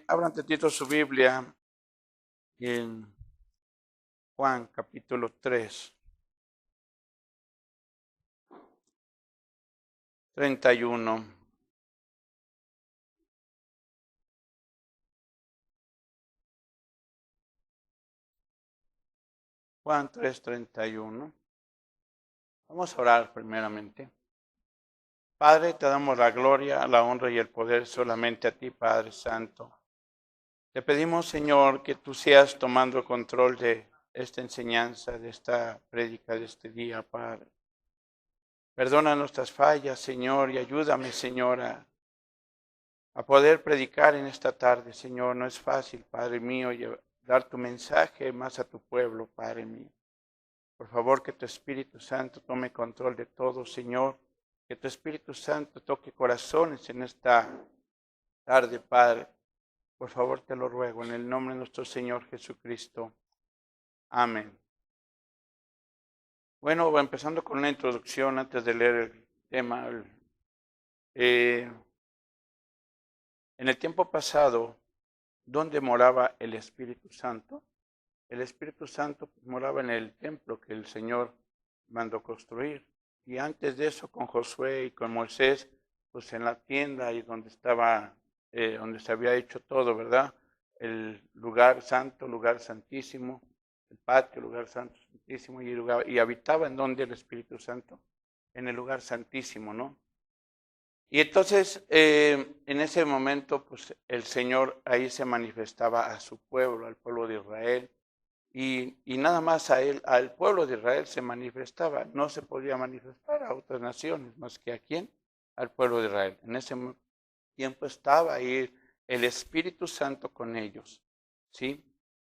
Abran tantito su Biblia en Juan capítulo 3, 31. Juan 3, 31. Vamos a orar primeramente. Padre, te damos la gloria, la honra y el poder solamente a ti, Padre Santo. Te pedimos, Señor, que tú seas tomando control de esta enseñanza, de esta prédica de este día, Padre. Perdona nuestras fallas, Señor, y ayúdame, Señor, a poder predicar en esta tarde, Señor. No es fácil, Padre mío, dar tu mensaje más a tu pueblo, Padre mío. Por favor, que tu Espíritu Santo tome control de todo, Señor. Que tu Espíritu Santo toque corazones en esta tarde, Padre. Por favor, te lo ruego, en el nombre de nuestro Señor Jesucristo. Amén. Bueno, empezando con una introducción antes de leer el tema. En el tiempo pasado, ¿dónde moraba el Espíritu Santo? El Espíritu Santo moraba en el templo que el Señor mandó construir. Y antes de eso, con Josué y con Moisés, pues en la tienda y donde estaba, donde se había hecho todo, ¿verdad? El lugar santo, lugar santísimo, el patio, lugar santo, santísimo, y habitaba en donde el Espíritu Santo, en el lugar santísimo, ¿no? Y entonces, en ese momento, pues el Señor ahí se manifestaba a su pueblo, al pueblo de Israel. Y nada más a él, al pueblo de Israel se manifestaba, no se podía manifestar a otras naciones más que a quién, al pueblo de Israel. En ese tiempo estaba ahí el Espíritu Santo con ellos, ¿sí?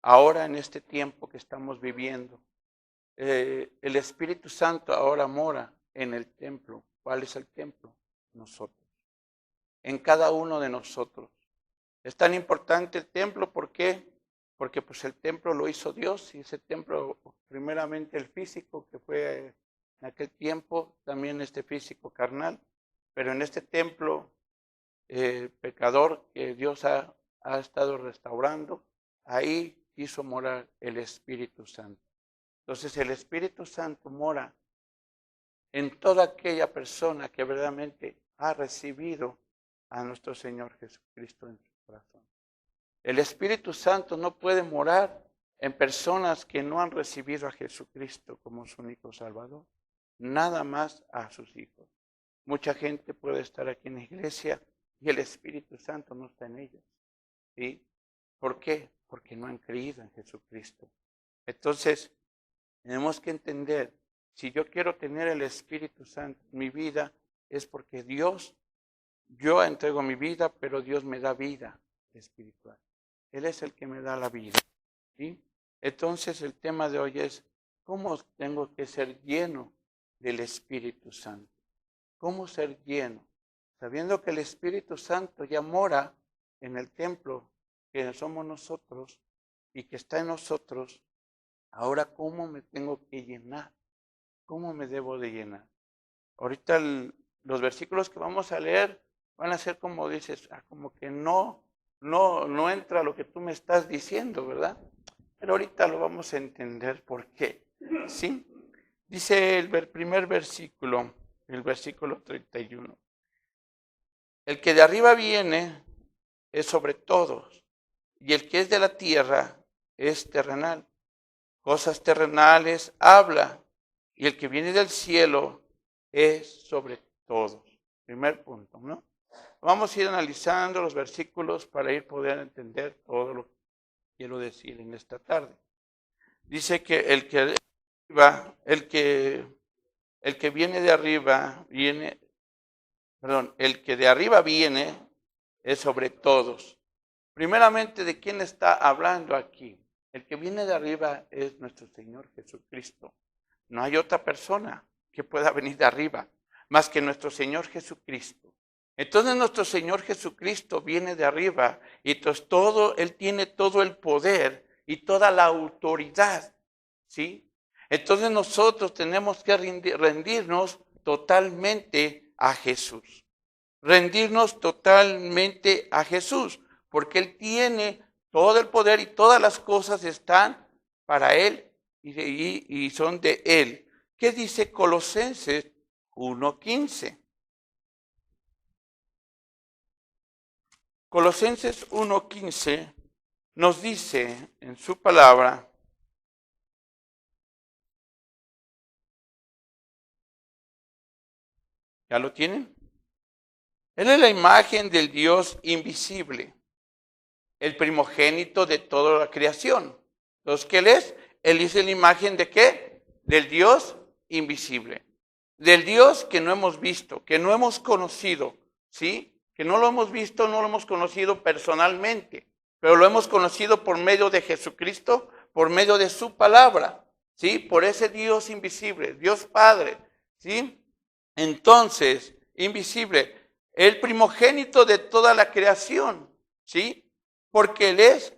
Ahora en este tiempo que estamos viviendo, el Espíritu Santo ahora mora en el templo. ¿Cuál es el templo? Nosotros. En cada uno de nosotros. Es tan importante el templo, ¿por qué? Porque pues el templo lo hizo Dios, y ese templo, primeramente el físico, que fue en aquel tiempo, también este físico carnal, pero en este templo pecador que Dios ha estado restaurando, ahí hizo morar el Espíritu Santo. Entonces el Espíritu Santo mora en toda aquella persona que verdaderamente ha recibido a nuestro Señor Jesucristo en su corazón. El Espíritu Santo no puede morar en personas que no han recibido a Jesucristo como su único Salvador, nada más a sus hijos. Mucha gente puede estar aquí en la iglesia y el Espíritu Santo no está en ellos, ¿sí? ¿Por qué? Porque no han creído en Jesucristo. Entonces, tenemos que entender, si yo quiero tener el Espíritu Santo en mi vida, es porque yo entrego mi vida, pero Dios me da vida espiritual. Él es el que me da la vida, ¿sí? Entonces el tema de hoy es, ¿cómo tengo que ser lleno del Espíritu Santo? ¿Cómo ser lleno? Sabiendo que el Espíritu Santo ya mora en el templo que somos nosotros y que está en nosotros, ahora ¿cómo me tengo que llenar? ¿Cómo me debo de llenar? Ahorita los versículos que vamos a leer van a ser como dices, como que no entra lo que tú me estás diciendo, ¿verdad? Pero ahorita lo vamos a entender por qué, ¿sí? Dice el primer versículo, el versículo 31. El que de arriba viene es sobre todos, y el que es de la tierra es terrenal. Cosas terrenales habla, y el que viene del cielo es sobre todos. Primer punto, ¿no? Vamos a ir analizando los versículos para poder entender todo lo que quiero decir en esta tarde. Dice que el que viene de arriba el que de arriba viene es sobre todos. Primeramente, ¿de quién está hablando aquí? El que viene de arriba es nuestro Señor Jesucristo. No hay otra persona que pueda venir de arriba más que nuestro Señor Jesucristo. Entonces nuestro Señor Jesucristo viene de arriba y entonces Él tiene todo el poder y toda la autoridad, ¿sí? Entonces nosotros tenemos que rendirnos totalmente a Jesús. Rendirnos totalmente a Jesús. porque Él tiene todo el poder y todas las cosas están para Él y son de Él. ¿Qué dice Colosenses 1:15? Colosenses 1:15 nos dice en su palabra: ¿ya lo tienen? Él es la imagen del Dios invisible, el primogénito de toda la creación. Entonces, ¿qué Él es? Él es la imagen ¿de qué? Del Dios invisible. Del Dios que no hemos visto, que no hemos conocido, ¿sí? Que no lo hemos visto, no lo hemos conocido personalmente, pero lo hemos conocido por medio de Jesucristo, por medio de su palabra, ¿sí? Por ese Dios invisible, Dios Padre, ¿sí? Entonces, invisible, el primogénito de toda la creación, ¿sí? Porque Él es,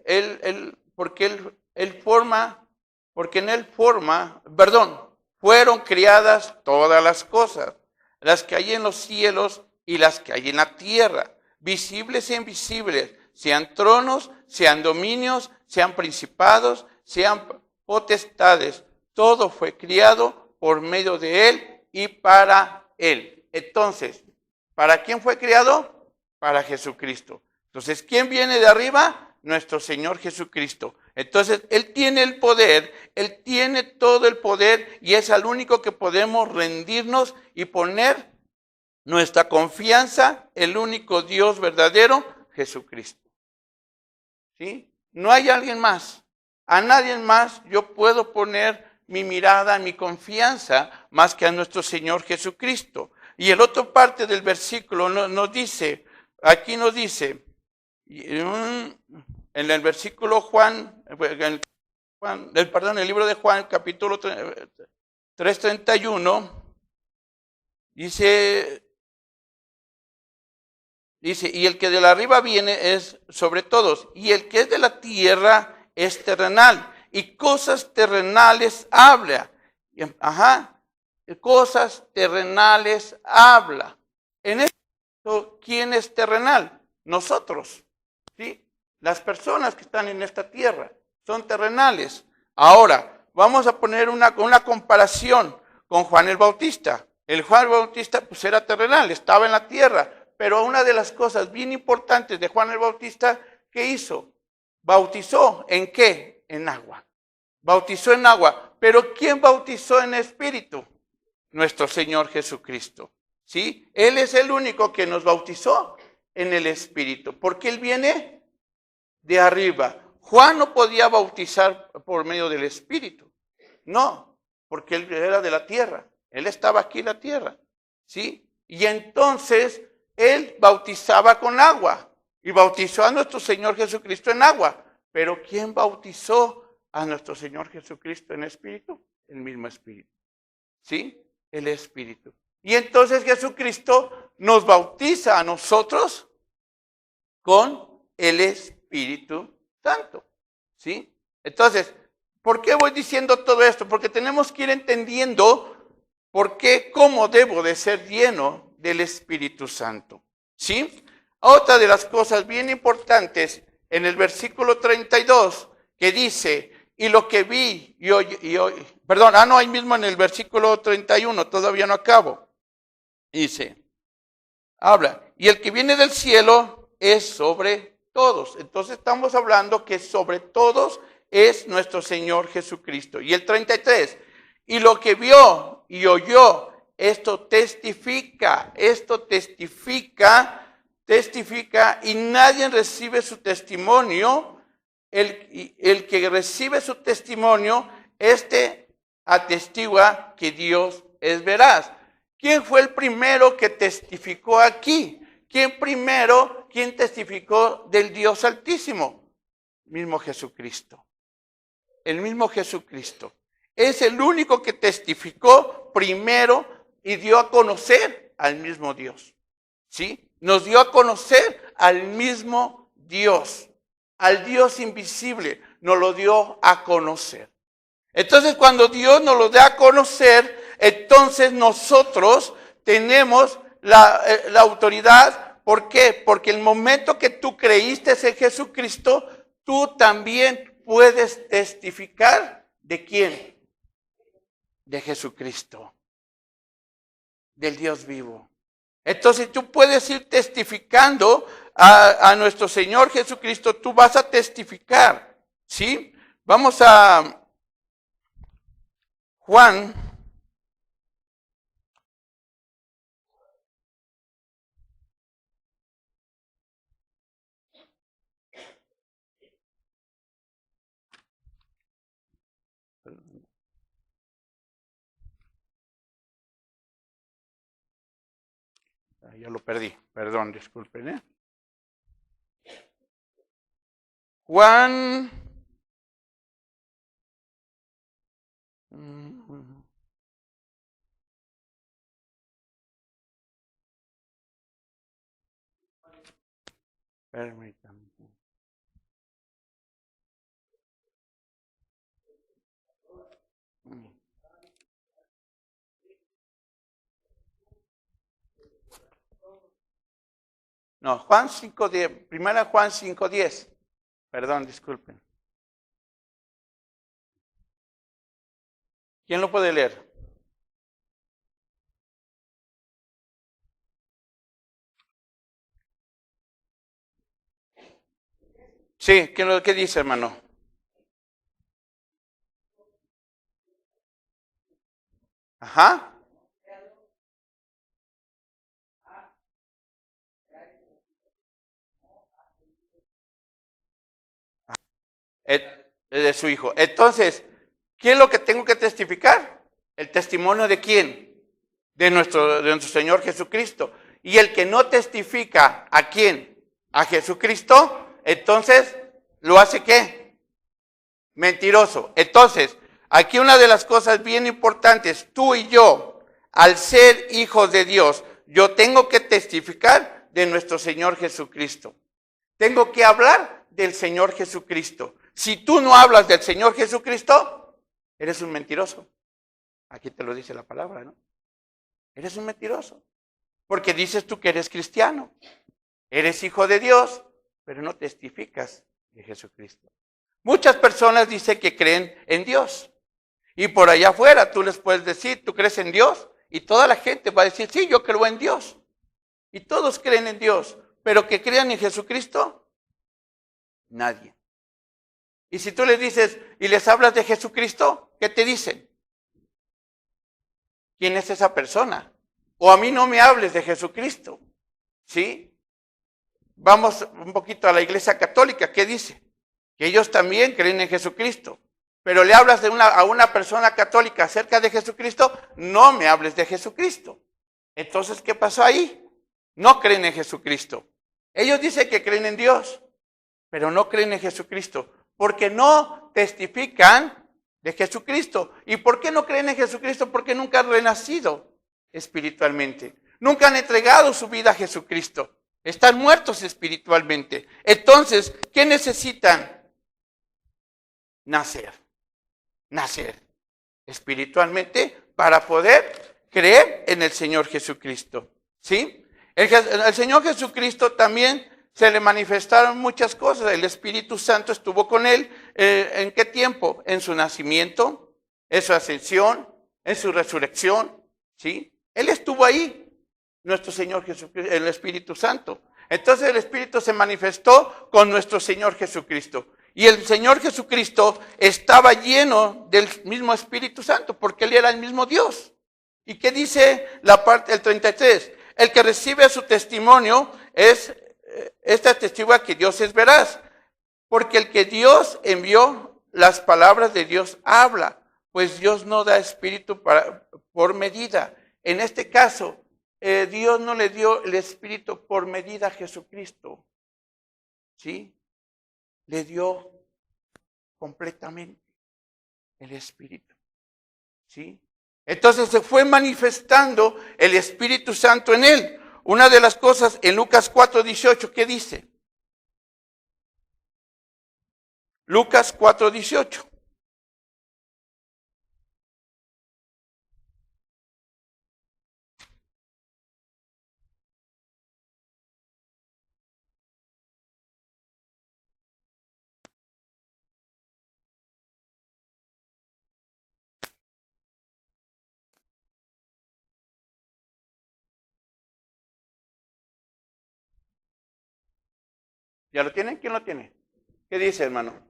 porque en Él fueron criadas todas las cosas, las que hay en los cielos y las que hay en la tierra, visibles e invisibles, sean tronos, sean dominios, sean principados, sean potestades. Todo fue criado por medio de Él y para Él. Entonces, ¿para quién fue criado? Para Jesucristo. Entonces, ¿quién viene de arriba? Nuestro Señor Jesucristo. Entonces, Él tiene el poder, Él tiene todo el poder y es al único que podemos rendirnos y poner nuestra confianza, el único Dios verdadero, Jesucristo. ¿Sí? No hay alguien más. A nadie más yo puedo poner mi mirada, mi confianza, más que a nuestro Señor Jesucristo. Y el otro parte del versículo nos dice, aquí nos dice, en el versículo el libro de Juan, capítulo 3:31, dice, y el que de la arriba viene es sobre todos, y el que es de la tierra es terrenal, y cosas terrenales habla. Cosas terrenales habla. En esto, ¿quién es terrenal? Nosotros, ¿sí? Las personas que están en esta tierra son terrenales. Ahora, vamos a poner una comparación con Juan el Bautista. El Juan el Bautista pues era terrenal, estaba en la tierra, pero una de las cosas bien importantes de Juan el Bautista, ¿qué hizo? ¿Bautizó en qué? En agua. Bautizó en agua. Pero ¿quién bautizó en espíritu? Nuestro Señor Jesucristo. ¿Sí? Él es el único que nos bautizó en el espíritu, porque Él viene de arriba. Juan no podía bautizar por medio del espíritu. No, porque Él era de la tierra. Él estaba aquí en la tierra. ¿Sí? Y entonces Él bautizaba con agua y bautizó a nuestro Señor Jesucristo en agua. Pero ¿quién bautizó a nuestro Señor Jesucristo en espíritu? El mismo espíritu. ¿Sí? El espíritu. Y entonces Jesucristo nos bautiza a nosotros con el Espíritu Santo. ¿Sí? Entonces, ¿por qué voy diciendo todo esto? Porque tenemos que ir entendiendo por qué, cómo debo de ser lleno del Espíritu Santo. ¿Sí? Otra de las cosas bien importantes en el versículo 32 que dice, y lo que vi y oí, ahí mismo en el versículo 31, todavía no acabo. Dice, habla, y el que viene del cielo es sobre todos. Entonces estamos hablando que sobre todos es nuestro Señor Jesucristo. Y el 33, y lo que vio y oyó, esto testifica, y nadie recibe su testimonio. El que recibe su testimonio, atestigua que Dios es veraz. ¿Quién fue el primero que testificó aquí? ¿Quién testificó del Dios Altísimo? El mismo Jesucristo. El mismo Jesucristo. Es el único que testificó primero y dio a conocer al mismo Dios. ¿Sí? Nos dio a conocer al mismo Dios. Al Dios invisible nos lo dio a conocer. Entonces, cuando Dios nos lo da a conocer, entonces nosotros tenemos la autoridad ¿Por qué? Porque el momento que tú creíste en Jesucristo, tú también puedes testificar ¿de quién? De Jesucristo, del Dios vivo. Entonces tú puedes ir testificando a nuestro Señor Jesucristo, tú vas a testificar, ¿sí? Vamos a Juan. Ya lo perdí, perdón, disculpen, ¿eh? Juan. Permítanme. No, Juan 5:10, primera Juan 5:10. Perdón, disculpen. ¿Quién lo puede leer? Sí, ¿qué dice, hermano? Ajá. De su hijo. Entonces, ¿qué es lo que tengo que testificar? ¿El testimonio de quién? De nuestro Señor Jesucristo. Y el que no testifica, ¿a quién? A Jesucristo, entonces, ¿lo hace qué? Mentiroso. Entonces, aquí una de las cosas bien importantes, tú y yo, al ser hijos de Dios, yo tengo que testificar de nuestro Señor Jesucristo. Tengo que hablar del Señor Jesucristo. Si tú no hablas del Señor Jesucristo, eres un mentiroso. Aquí te lo dice la palabra, ¿no? Eres un mentiroso. Porque dices tú que eres cristiano. Eres hijo de Dios, pero no testificas de Jesucristo. Muchas personas dicen que creen en Dios. Y por allá afuera tú les puedes decir, ¿tú crees en Dios? Y toda la gente va a decir, sí, yo creo en Dios. Y todos creen en Dios. Pero que crean en Jesucristo, nadie. Y si tú les dices y les hablas de Jesucristo, ¿qué te dicen? ¿Quién es esa persona? O a mí no me hables de Jesucristo. ¿Sí? Vamos un poquito a la Iglesia Católica. ¿Qué dice? Que ellos también creen en Jesucristo. Pero le hablas a una persona católica acerca de Jesucristo, no me hables de Jesucristo. Entonces, ¿qué pasó ahí? No creen en Jesucristo. Ellos dicen que creen en Dios, pero no creen en Jesucristo, porque no testifican de Jesucristo. ¿Y por qué no creen en Jesucristo? Porque nunca han renacido espiritualmente. Nunca han entregado su vida a Jesucristo. Están muertos espiritualmente. Entonces, ¿qué necesitan? Nacer espiritualmente para poder creer en el Señor Jesucristo. ¿Sí? El Señor Jesucristo también se le manifestaron muchas cosas. El Espíritu Santo estuvo con él. ¿En qué tiempo? En su nacimiento, en su ascensión, en su resurrección. ¿Sí? Él estuvo ahí, nuestro Señor Jesucristo, el Espíritu Santo. Entonces el Espíritu se manifestó con nuestro Señor Jesucristo. Y el Señor Jesucristo estaba lleno del mismo Espíritu Santo, porque Él era el mismo Dios. ¿Y qué dice el 33? El que recibe su testimonio esta testigua que Dios es veraz. Porque el que Dios envió, las palabras de Dios habla. Pues Dios no da espíritu por medida. En este caso, Dios no le dio el espíritu por medida a Jesucristo. ¿Sí? Le dio completamente el espíritu. ¿Sí? Entonces se fue manifestando el Espíritu Santo en él. Una de las cosas en Lucas 4:18, ¿qué dice? Lucas 4:18. ¿Ya lo tienen? ¿Quién lo tiene? ¿Qué dice, hermano?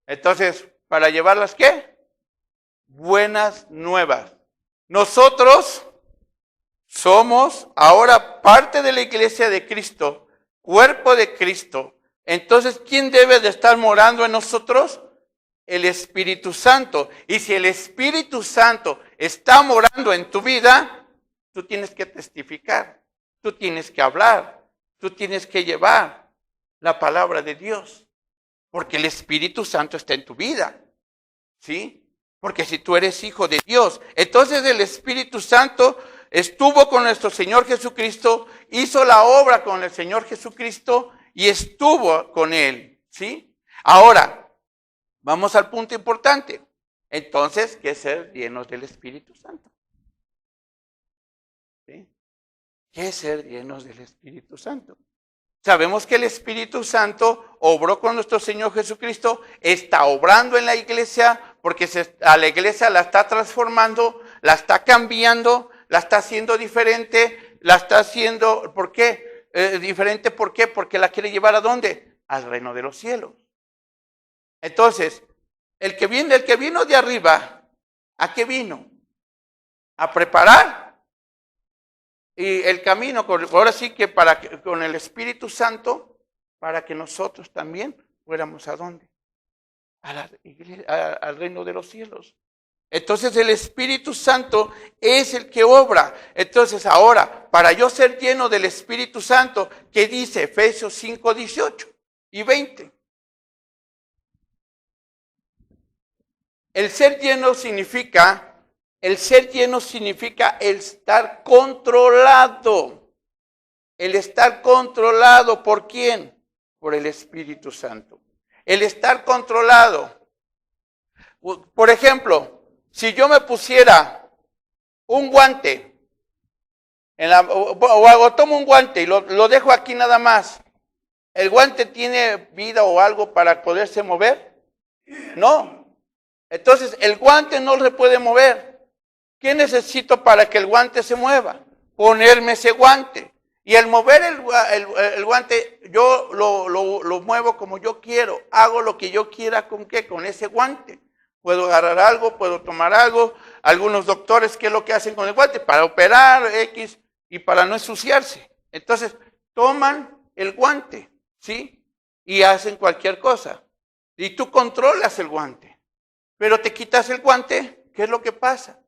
Entonces, ¿para llevarlas qué? Buenas nuevas. Nosotros somos ahora parte de la iglesia de Cristo, cuerpo de Cristo. Entonces, ¿quién debe de estar morando en nosotros? El Espíritu Santo. Y si el Espíritu Santo está morando en tu vida, tú tienes que testificar, tú tienes que hablar, tú tienes que llevar la palabra de Dios. Porque el Espíritu Santo está en tu vida. ¿Sí? Porque si tú eres hijo de Dios, entonces el Espíritu Santo estuvo con nuestro Señor Jesucristo, hizo la obra con el Señor Jesucristo y estuvo con Él, ¿sí? Ahora, vamos al punto importante. Entonces, ¿qué es ser llenos del Espíritu Santo? ¿Sí? ¿Qué es ser llenos del Espíritu Santo? Sabemos que el Espíritu Santo obró con nuestro Señor Jesucristo, está obrando en la iglesia, porque a la iglesia la está transformando, la está cambiando, la está haciendo diferente, la está haciendo, ¿por qué? Diferente, ¿por qué? Porque la quiere llevar ¿a dónde? Al reino de los cielos. Entonces, el que vino de arriba, ¿a qué vino? A preparar y el camino, ahora sí que con el Espíritu Santo, para que nosotros también fuéramos ¿a dónde? Al reino de los cielos. Entonces el Espíritu Santo es el que obra. Entonces ahora, para yo ser lleno del Espíritu Santo, ¿qué dice Efesios 5, 18 y 20? El ser lleno significa el estar controlado. El estar controlado, ¿por quién? Por el Espíritu Santo. El estar controlado. Por ejemplo, si yo me pusiera un guante, o tomo un guante y lo dejo aquí nada más, ¿el guante tiene vida o algo para poderse mover? No. Entonces, el guante no se puede mover. ¿Qué necesito para que el guante se mueva? Ponerme ese guante. Y al mover el guante, yo lo muevo como yo quiero. Hago lo que yo quiera con qué, con ese guante. Puedo agarrar algo, puedo tomar algo. Algunos doctores, ¿qué es lo que hacen con el guante? Para operar X y para no ensuciarse. Entonces, toman el guante, ¿sí? Y hacen cualquier cosa. Y tú controlas el guante. Pero te quitas el guante, ¿qué es lo que pasa?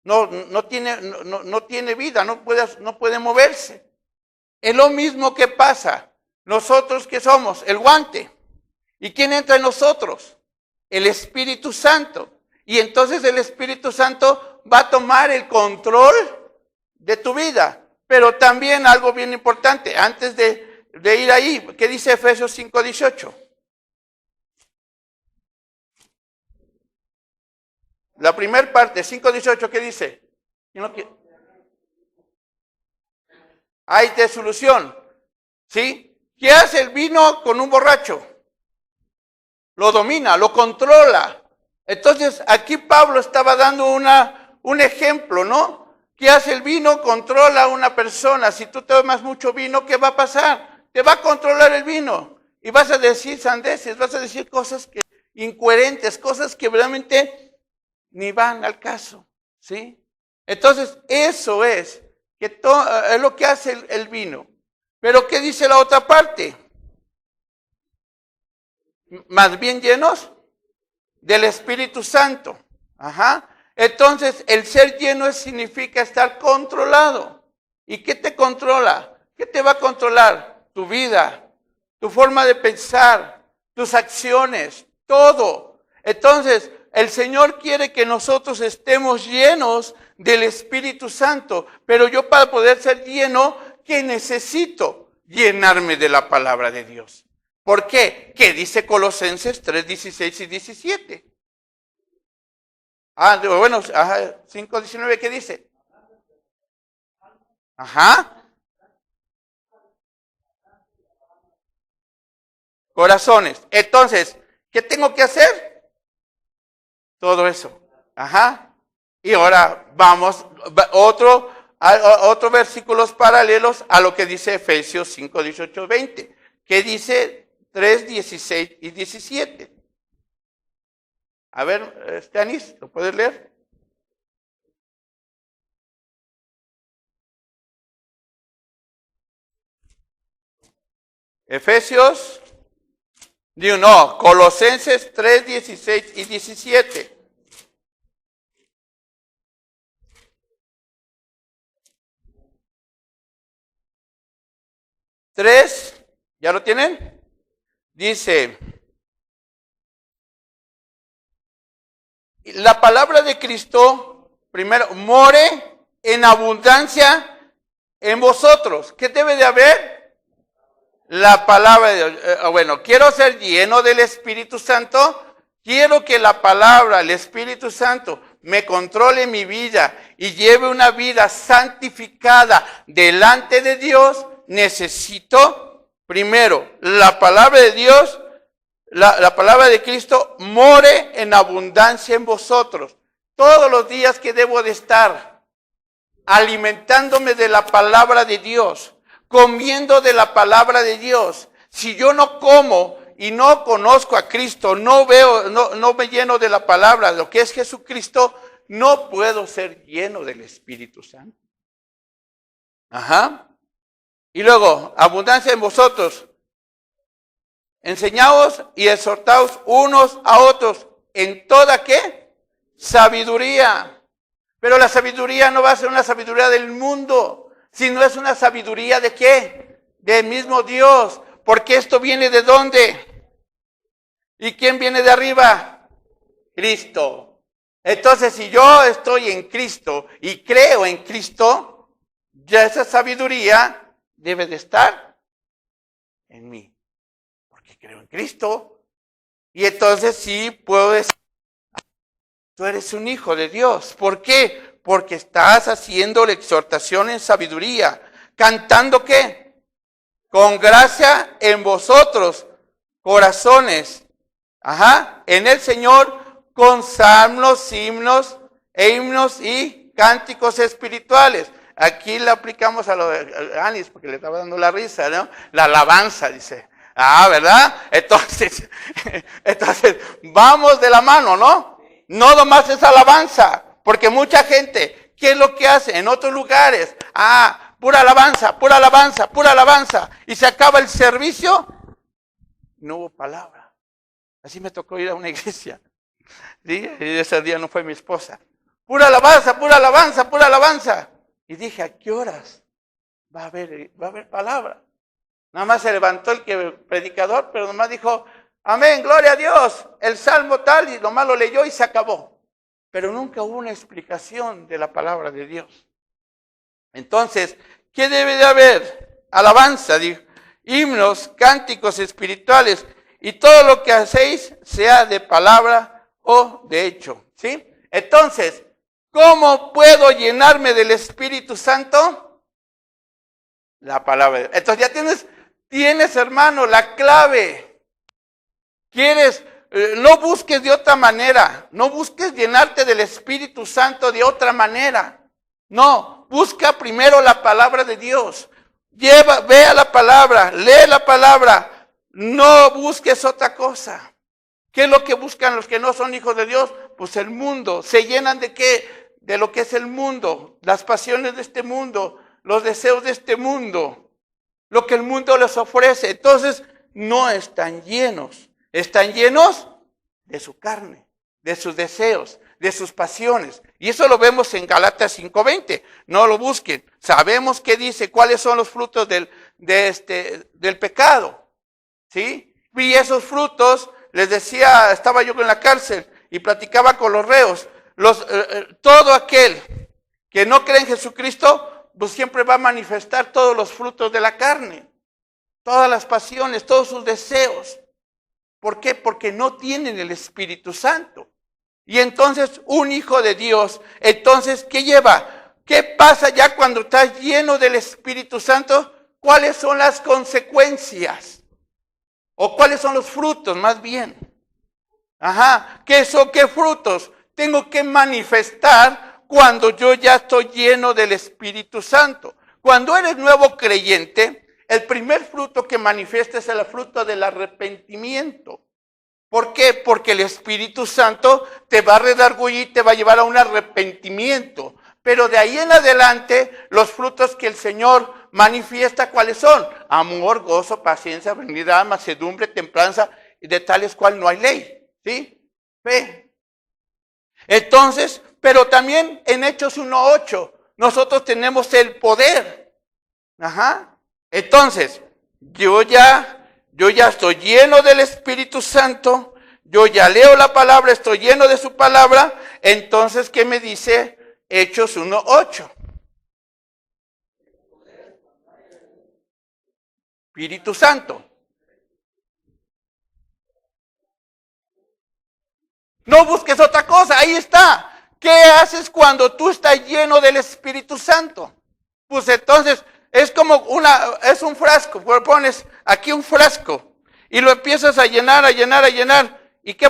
No tiene vida, no puede moverse. Es lo mismo que pasa. Nosotros, ¿qué somos? El guante. ¿Y quién entra en nosotros? El Espíritu Santo. Y entonces el Espíritu Santo va a tomar el control de tu vida. Pero también algo bien importante, antes de ir ahí, ¿qué dice Efesios 5, 18? La primera parte, 5:18, ¿qué dice? Hay de solución, ¿sí? ¿Qué hace el vino con un borracho? Lo domina, lo controla. Entonces, aquí Pablo estaba dando un ejemplo, ¿no? ¿Qué hace el vino? Controla a una persona. Si tú tomas mucho vino, ¿qué va a pasar? Te va a controlar el vino. Y vas a decir sandeces, vas a decir cosas incoherentes, cosas que realmente ni van al caso, ¿sí? Entonces, eso es lo que hace el vino. Pero ¿qué dice la otra parte? Más bien llenos del Espíritu Santo. Ajá. Entonces, el ser lleno significa estar controlado. ¿Y qué te controla? ¿Qué te va a controlar? Tu vida, tu forma de pensar, tus acciones, todo. Entonces, el Señor quiere que nosotros estemos llenos del Espíritu Santo, pero yo para poder ser lleno, ¿qué necesito? Llenarme de la palabra de Dios. ¿Por qué? ¿Qué dice Colosenses 3, 16 y 17? Bueno, 5, 19, ¿qué dice? Ajá. corazones. Entonces, ¿qué tengo que hacer? Todo eso. Ajá. Y ahora vamos, otros versículos paralelos a lo que dice Efesios 5, 18, 20. Que dice 3, 16 y 17. A ver, Stanis, ¿lo puedes leer? Efesios, no, Colosenses 3, 16 y 17. 3, ¿ya lo tienen? Dice, la palabra de Cristo, primero, more en abundancia en vosotros. ¿Qué debe de haber? La palabra de Dios. Bueno, quiero ser lleno del Espíritu Santo. Quiero que la palabra, el Espíritu Santo, me controle mi vida y lleve una vida santificada delante de Dios. Necesito, primero, la palabra de Dios, la palabra de Cristo, more en abundancia en vosotros. Todos los días que debo de estar alimentándome de la palabra de Dios, comiendo de la palabra de Dios. Si yo no como y no conozco a Cristo, no me lleno de la palabra, lo que es Jesucristo, no puedo ser lleno del Espíritu Santo. Ajá. Y luego, abundancia en vosotros. Enseñaos y exhortaos unos a otros en toda, ¿qué? Sabiduría. Pero la sabiduría no va a ser una sabiduría del mundo, sino es una sabiduría ¿de qué? Del mismo Dios. Porque esto viene ¿de dónde? ¿Y quién viene de arriba? Cristo. Entonces, si yo estoy en Cristo y creo en Cristo, ya esa sabiduría debe de estar en mí. Porque creo en Cristo. Y entonces sí puedo decir, tú eres un hijo de Dios. ¿Por qué? Porque estás haciendo la exhortación en sabiduría. ¿Cantando qué? Con gracia en vosotros, corazones. Ajá. En el Señor, con salmos, himnos y cánticos espirituales. Aquí le aplicamos a lo de Anis, porque le estaba dando la risa, ¿no? La alabanza, dice. Ah, ¿verdad? Entonces, vamos de la mano, ¿no? No nomás es alabanza. Porque mucha gente, ¿qué es lo que hace en otros lugares? Ah, pura alabanza, pura alabanza, pura alabanza. Y se acaba el servicio, no hubo palabra. Así me tocó ir a una iglesia. ¿Sí? Y ese día no fue mi esposa. Pura alabanza, pura alabanza, pura alabanza. Y dije, ¿a qué horas va a haber palabra? Nada más se levantó el predicador, pero nomás dijo, amén, gloria a Dios, el salmo tal, y nomás lo leyó y se acabó. Pero nunca hubo una explicación de la palabra de Dios. Entonces, ¿qué debe de haber? Alabanza, dijo, himnos, cánticos espirituales, y todo lo que hacéis sea de palabra o de hecho. ¿Sí? Entonces, ¿cómo puedo llenarme del Espíritu Santo? La palabra. Entonces ya tienes hermano, la clave. ¿Quieres? No busques de otra manera, no busques llenarte del Espíritu Santo de otra manera. No, busca primero la palabra de Dios. Ve a la palabra, lee la palabra, no busques otra cosa. ¿Qué es lo que buscan los que no son hijos de Dios? Pues el mundo. ¿Se llenan de qué? De lo que es el mundo, las pasiones de este mundo, los deseos de este mundo, lo que el mundo les ofrece. Entonces, no están llenos. Están llenos de su carne, de sus deseos, de sus pasiones. Y eso lo vemos en Galatas 5:20. No lo busquen. Sabemos qué dice, cuáles son los frutos del pecado. ¿Sí? Y esos frutos, les decía, estaba yo en la cárcel y platicaba con los reos. Todo aquel que no cree en Jesucristo, pues siempre va a manifestar todos los frutos de la carne. Todas las pasiones, todos sus deseos. ¿Por qué? Porque no tienen el Espíritu Santo. Y entonces un hijo de Dios, entonces, ¿qué lleva? ¿Qué pasa ya cuando estás lleno del Espíritu Santo? ¿Cuáles son las consecuencias? ¿O cuáles son los frutos, más bien? ¿Qué frutos tengo que manifestar cuando yo ya estoy lleno del Espíritu Santo? Cuando eres nuevo creyente, el primer fruto que manifiestas es el fruto del arrepentimiento. ¿Por qué? Porque el Espíritu Santo te va a redarguir y te va a llevar a un arrepentimiento. Pero de ahí en adelante, los frutos que el Señor manifiesta, ¿cuáles son? Amor, gozo, paciencia, benignidad, mansedumbre, templanza, y de tales cual no hay ley. ¿Sí? Fe. Entonces, pero también en Hechos 1:8, nosotros tenemos el poder. Entonces, yo ya estoy lleno del Espíritu Santo, yo ya leo la palabra, estoy lleno de su palabra. Entonces, ¿qué me dice Hechos 1:8? Espíritu Santo. No busques otra cosa, ahí está. ¿Qué haces cuando tú estás lleno del Espíritu Santo? Pues entonces es como es un frasco, pones aquí un frasco y lo empiezas a llenar, a llenar, a llenar. ¿Y qué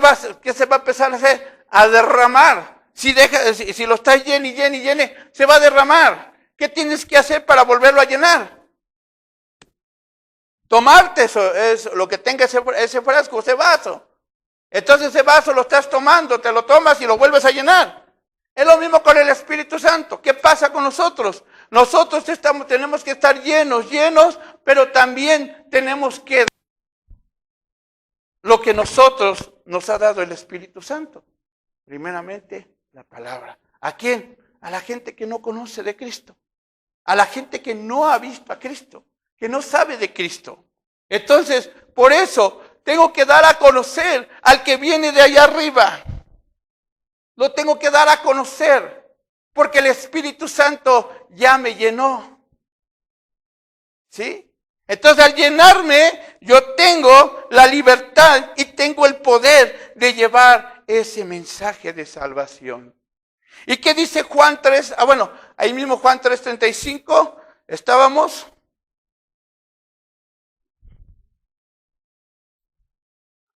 se va a empezar a hacer? A derramar. Si lo estás llene, se va a derramar. ¿Qué tienes que hacer para volverlo a llenar? Tomarte eso, es lo que tenga ese frasco, ese vaso. Entonces ese vaso lo estás tomando, te lo tomas y lo vuelves a llenar. Es lo mismo con el Espíritu Santo. ¿Qué pasa con nosotros? Nosotros tenemos que estar llenos, pero también tenemos que lo que nosotros nos ha dado el Espíritu Santo. Primeramente, la palabra. ¿A quién? A la gente que no conoce de Cristo. A la gente que no ha visto a Cristo, que no sabe de Cristo. Entonces, por eso tengo que dar a conocer al que viene de allá arriba. Lo tengo que dar a conocer, porque el Espíritu Santo ya me llenó. ¿Sí? Entonces, al llenarme, yo tengo la libertad y tengo el poder de llevar ese mensaje de salvación. ¿Y qué dice Juan 3? Ahí mismo Juan 3:35, estábamos.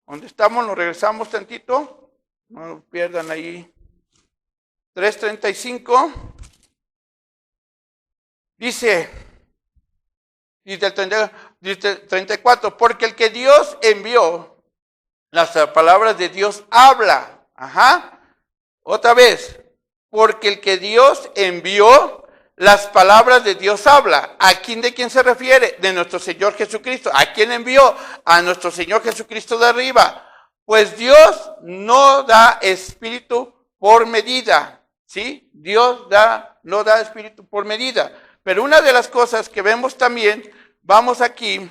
¿Dónde estamos? Nos regresamos tantito. No nos pierdan ahí. 3:35. Dice 34, porque el que Dios envió, las palabras de Dios habla. Otra vez, porque el que Dios envió, las palabras de Dios habla. ¿De quién se refiere? De nuestro Señor Jesucristo. ¿A quién envió? A nuestro Señor Jesucristo de arriba. Pues Dios no da espíritu por medida. ¿Sí? Dios no da espíritu por medida. Pero una de las cosas que vemos también, vamos aquí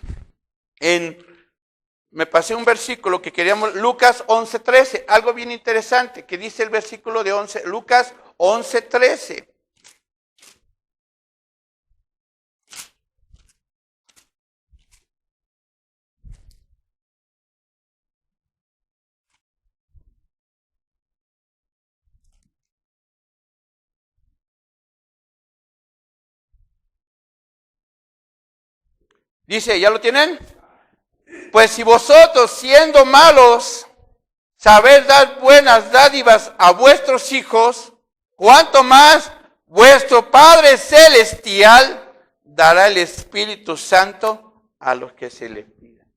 me pasé un versículo que queríamos, Lucas 11:13, algo bien interesante, que dice el versículo de Lucas 11:13. Dice, ¿ya lo tienen? Pues si vosotros, siendo malos, sabéis dar buenas dádivas a vuestros hijos, ¿cuánto más vuestro Padre Celestial dará el Espíritu Santo a los que se le pidan?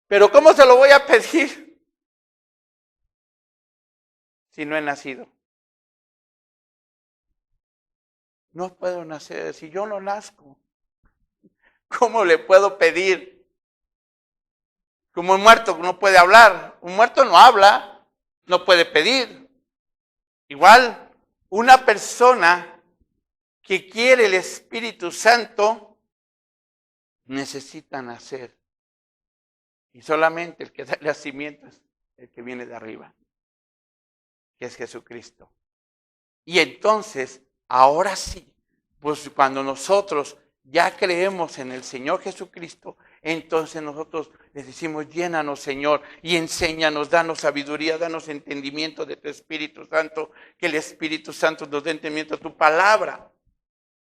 Pero ¿cómo se lo voy a pedir si no he nacido? No puedo nacer, si yo no nazco, ¿cómo le puedo pedir? Como un muerto no puede hablar, un muerto no habla, no puede pedir. Igual, una persona que quiere el Espíritu Santo necesita nacer. Y solamente el que da el nacimiento es el que viene de arriba, que es Jesucristo. Y entonces, ahora sí, pues cuando nosotros ya creemos en el Señor Jesucristo, entonces nosotros le decimos, llénanos, Señor, y enséñanos, danos sabiduría, danos entendimiento de tu Espíritu Santo, que el Espíritu Santo nos dé entendimiento a tu palabra.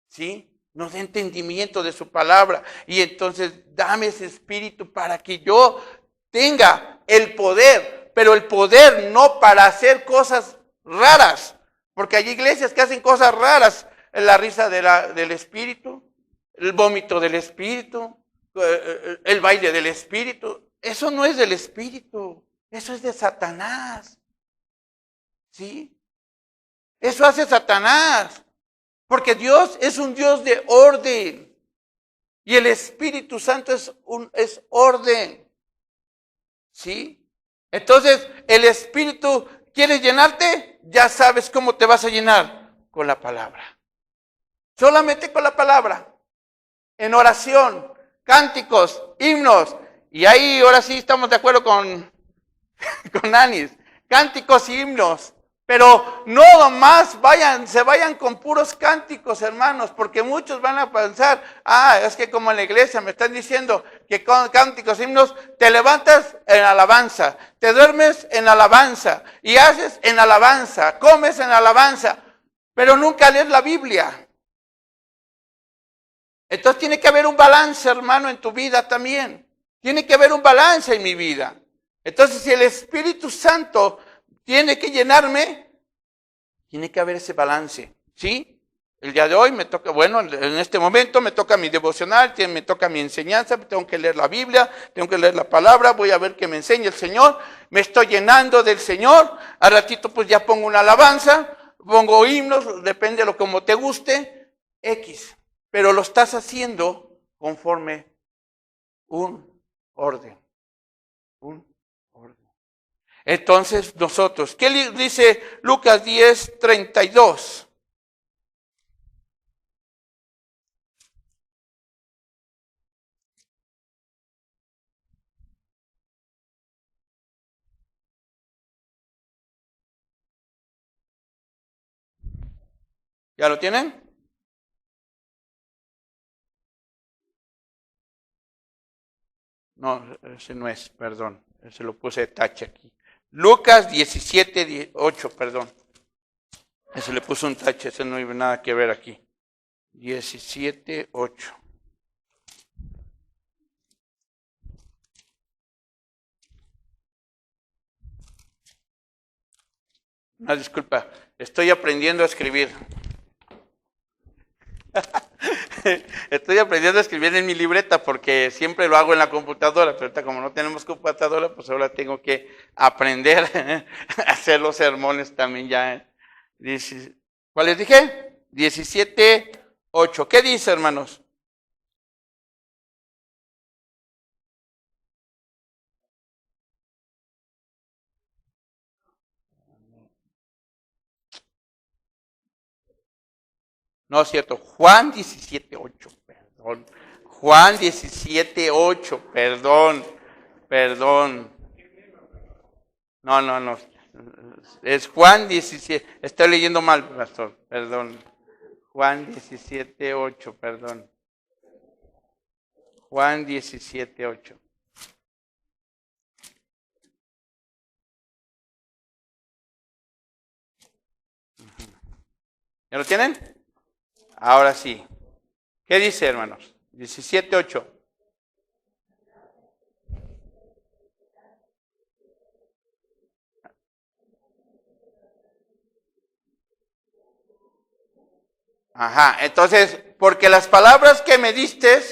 ¿Sí? nos dé entendimiento de su palabra. Y entonces dame ese espíritu para que yo tenga el poder, pero el poder no para hacer cosas raras, porque hay iglesias que hacen cosas raras, la risa del espíritu, el vómito del espíritu, el baile del espíritu. Eso no es del espíritu, eso es de Satanás. ¿Sí? Eso hace Satanás, porque Dios es un Dios de orden y el Espíritu Santo es orden. ¿Sí? Entonces, el Espíritu, ¿quieres llenarte? Ya sabes cómo te vas a llenar, con la palabra. Solamente con la palabra. En oración, cánticos, himnos. Y ahí ahora sí estamos de acuerdo con Anis. Cánticos y himnos. Pero no nomás se vayan con puros cánticos, hermanos, porque muchos van a pensar, es que como en la iglesia me están diciendo que con cánticos y himnos te levantas en alabanza, te duermes en alabanza y haces en alabanza, comes en alabanza, pero nunca lees la Biblia. Entonces tiene que haber un balance, hermano, en tu vida también. Tiene que haber un balance en mi vida. Entonces, si el Espíritu Santo tiene que llenarme, tiene que haber ese balance, ¿sí? El día de hoy me toca, en este momento me toca mi devocional, me toca mi enseñanza, tengo que leer la Biblia, tengo que leer la palabra, voy a ver qué me enseña el Señor, me estoy llenando del Señor, al ratito pues ya pongo una alabanza, pongo himnos, depende de lo como te guste, X, pero lo estás haciendo conforme un orden. Entonces nosotros, ¿qué dice Lucas 10:32? ¿Ya lo tienen? No, ese no es, perdón, ese lo puse de tache aquí. Lucas 17:8, perdón. Ese le puso un tache, ese no iba nada que ver aquí. 17:8. Disculpa, estoy aprendiendo a escribir. Estoy aprendiendo a escribir en mi libreta porque siempre lo hago en la computadora, pero ahorita como no tenemos computadora, pues ahora tengo que aprender a hacer los sermones también ya. ¿Cuál les dije? 17:8. ¿Qué dice, hermanos? No es cierto, Juan 17:8, perdón. Juan 17:8, perdón. No. Es Juan 17, estoy leyendo mal, pastor, perdón. Juan 17:8, perdón. Juan 17:8. ¿Ya lo tienen? Ahora sí. ¿Qué dice, hermanos? 17:8. Ajá, entonces, porque las palabras que me diste,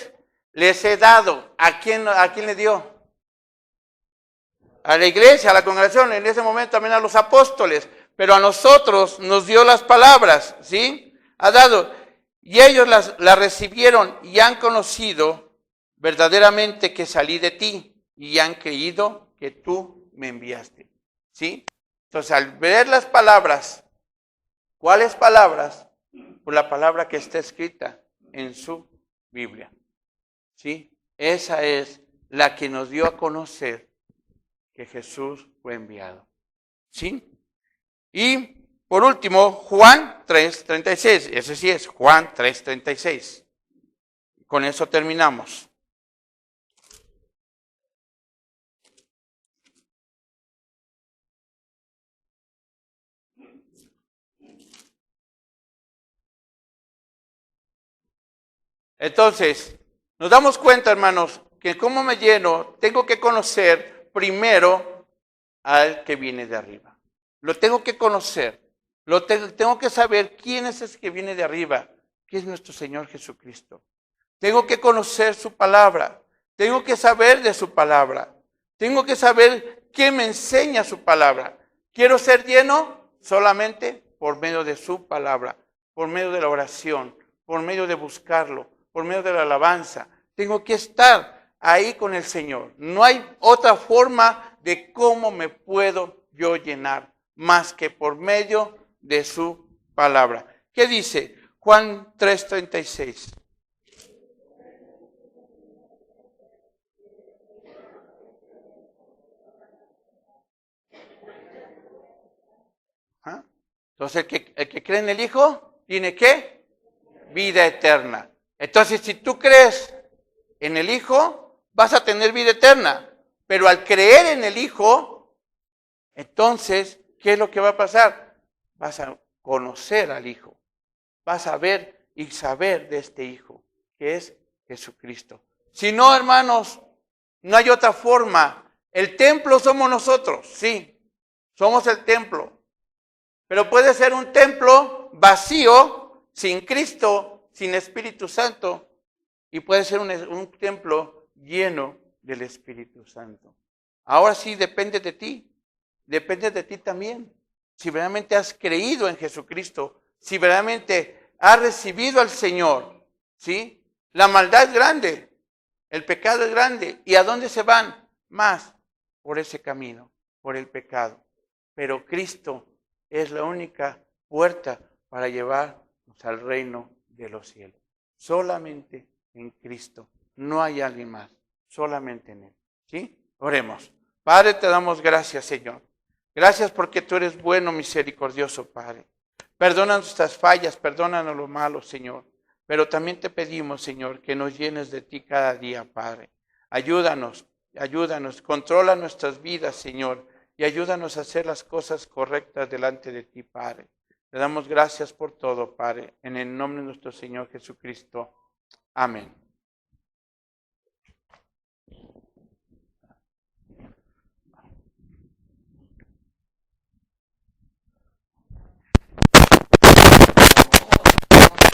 les he dado. ¿A quién le dio? A la iglesia, a la congregación, en ese momento también a los apóstoles, pero a nosotros nos dio las palabras, ¿sí? Ha dado. Y ellos las recibieron y han conocido verdaderamente que salí de ti y han creído que tú me enviaste, ¿sí? Entonces, al ver las palabras, ¿cuáles palabras? Pues la palabra que está escrita en su Biblia, ¿sí? Esa es la que nos dio a conocer que Jesús fue enviado, ¿sí? Y por último, Juan 3:36, ese sí es Juan 3:36. Con eso terminamos. Entonces, nos damos cuenta, hermanos, que como me lleno, tengo que conocer primero al que viene de arriba. Lo tengo que conocer. Tengo que saber quién es ese que viene de arriba, que es nuestro Señor Jesucristo. Tengo que conocer su palabra. Tengo que saber de su palabra. Tengo que saber qué me enseña su palabra. Quiero ser lleno solamente por medio de su palabra, por medio de la oración, por medio de buscarlo, por medio de la alabanza. Tengo que estar ahí con el Señor. No hay otra forma de cómo me puedo yo llenar, más que por medio de su palabra. ¿Qué dice? Juan 3:36. ¿Ah? Entonces, el que cree en el Hijo, ¿tiene qué? Vida eterna. Entonces, si tú crees en el Hijo, vas a tener vida eterna. Pero al creer en el Hijo, entonces, ¿qué es lo que va a pasar? Vas a conocer al Hijo. Vas a ver y saber de este Hijo, que es Jesucristo. Si no, hermanos, no hay otra forma. El templo somos nosotros, sí, somos el templo. Pero puede ser un templo vacío, sin Cristo, sin Espíritu Santo, y puede ser un templo lleno del Espíritu Santo. Ahora sí depende de ti también. Si realmente has creído en Jesucristo, si realmente has recibido al Señor, ¿sí? La maldad es grande, el pecado es grande. ¿Y a dónde se van? Más por ese camino, por el pecado. Pero Cristo es la única puerta para llevarnos al reino de los cielos. Solamente en Cristo. No hay alguien más. Solamente en Él. ¿Sí? Oremos. Padre, te damos gracias, Señor. Gracias porque tú eres bueno, misericordioso, Padre. Perdona nuestras fallas, perdónanos lo malo, Señor. Pero también te pedimos, Señor, que nos llenes de ti cada día, Padre. Ayúdanos, controla nuestras vidas, Señor, y ayúdanos a hacer las cosas correctas delante de ti, Padre. Te damos gracias por todo, Padre, en el nombre de nuestro Señor Jesucristo. Amén.